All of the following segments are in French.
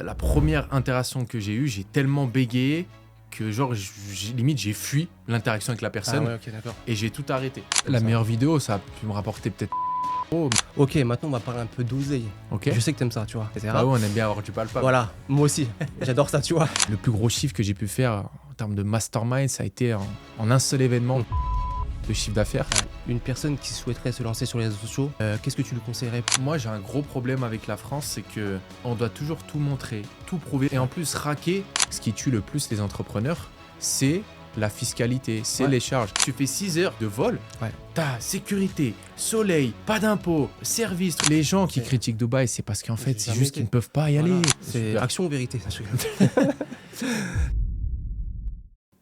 La première interaction que j'ai eue, j'ai tellement bégayé que genre limite j'ai fui l'interaction avec la personne Ok, d'accord. et j'ai tout arrêté. La meilleure vidéo, ça a pu me rapporter peut-être. Ok, maintenant on va parler un peu d'oseille. Ok. Je sais que t'aimes ça, tu vois. Bah ouais, on aime bien avoir du palpable. Voilà, moi aussi. J'adore ça, tu vois. Le plus gros chiffre que j'ai pu faire en termes de mastermind, ça a été en un seul événement de chiffre d'affaires. Une personne qui souhaiterait se lancer sur les réseaux sociaux, qu'est-ce que tu lui conseillerais? Moi, j'ai un gros problème avec la France, c'est que on doit toujours tout montrer, tout prouver. Et en plus, raquer, ce qui tue le plus les entrepreneurs, c'est la fiscalité, c'est les charges. Tu fais 6 heures de vol, t'as sécurité, soleil, pas d'impôts, service. Les gens qui critiquent Dubaï, c'est parce qu'en fait, c'est juste qu'ils ne peuvent pas y aller. C'est Super. action ou vérité?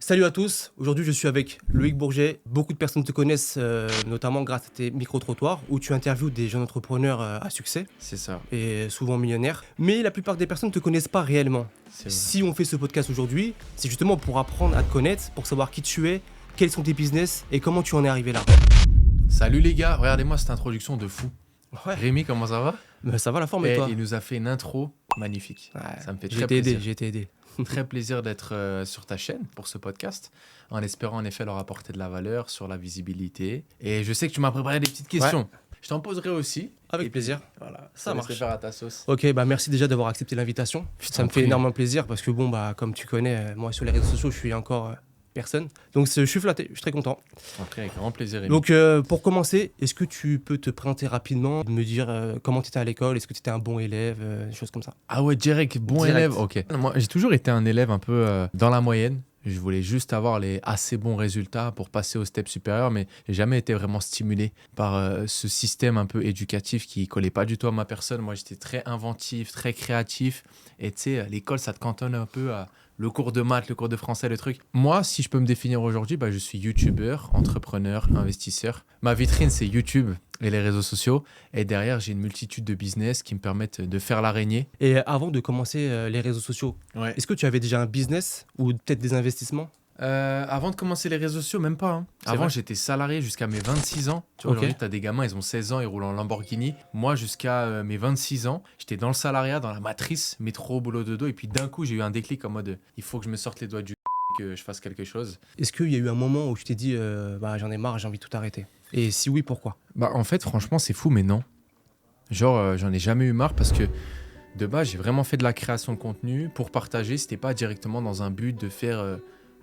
Salut à tous, aujourd'hui je suis avec Loïc Bourget. Beaucoup de personnes te connaissent notamment grâce à tes micro-trottoirs où tu interviews des jeunes entrepreneurs à succès C'est ça. et souvent millionnaires. Mais la plupart des personnes ne te connaissent pas réellement. Si on fait ce podcast aujourd'hui, c'est justement pour apprendre à te connaître, pour savoir qui tu es, quels sont tes business et comment tu en es arrivé là. Salut les gars, regardez-moi cette introduction de fou. Ouais. Rémi, comment ça va? Bah, ça va la forme et toi? Il nous a fait une intro magnifique. Ouais, Ça me fait j'ai très été aidé, plaisir. j'ai été aidé. Très plaisir d'être sur ta chaîne pour ce podcast, en espérant en effet leur apporter de la valeur sur la visibilité. Et je sais que tu m'as préparé des petites questions. Ouais. Je t'en poserai aussi. Avec plaisir. Voilà, ça marche. Faire à ta sauce. Ok, bah merci déjà d'avoir accepté l'invitation. Ça me fait énormément plaisir parce que bon, bah comme tu connais, moi sur les réseaux sociaux, je suis encore personne. Donc je suis flatté, je suis très content. Après, avec grand plaisir. Rémi. Donc pour commencer, est-ce que tu peux te présenter rapidement, me dire comment tu étais à l'école, est-ce que tu étais un bon élève, des choses comme ça? Ah ouais, direct, bon élève, ok. Moi, j'ai toujours été un élève un peu dans la moyenne. Je voulais juste avoir les assez bons résultats pour passer au step supérieur, mais j'ai jamais été vraiment stimulé par ce système un peu éducatif qui collait pas du tout à ma personne. Moi, j'étais très inventif, très créatif. Et tu sais, l'école, ça te cantonne un peu à le cours de maths, le cours de français, le truc. Moi, si je peux me définir aujourd'hui, bah, je suis youtubeur, entrepreneur, investisseur. Ma vitrine, c'est YouTube et les réseaux sociaux. Et derrière, j'ai une multitude de business qui me permettent de faire l'araignée. Et avant de commencer les réseaux sociaux, est-ce que tu avais déjà un business ou peut-être des investissements? Avant de commencer les réseaux sociaux, même pas. Avant, j'étais salarié jusqu'à mes 26 ans. Tu vois, aujourd'hui, tu as des gamins, ils ont 16 ans, ils roulent en Lamborghini. Moi, jusqu'à mes 26 ans, j'étais dans le salariat, dans la matrice, métro, boulot, dodo. Et puis d'un coup, j'ai eu un déclic en mode il faut que je me sorte les doigts du que je fasse quelque chose. Est-ce qu'il y a eu un moment où tu t'es dit bah, j'en ai marre, j'ai envie de tout arrêter? Et si oui, pourquoi? Bah, en fait, franchement, c'est fou, mais non. Genre, j'en ai jamais eu marre parce que de base, j'ai vraiment fait de la création de contenu pour partager. C'était pas directement dans un but de faire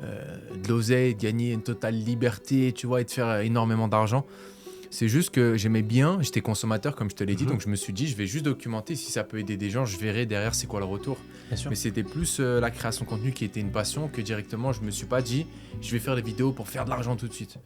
de l'oseille, de gagner une totale liberté, tu vois, et de faire énormément d'argent. C'est juste que j'aimais bien, j'étais consommateur comme je te l'ai dit, donc je me suis dit je vais juste documenter, si ça peut aider des gens, je verrai derrière c'est quoi le retour. Bien sûr. Mais c'était plus la création de contenu qui était une passion que directement je me suis pas dit je vais faire des vidéos pour faire de l'argent tout de suite.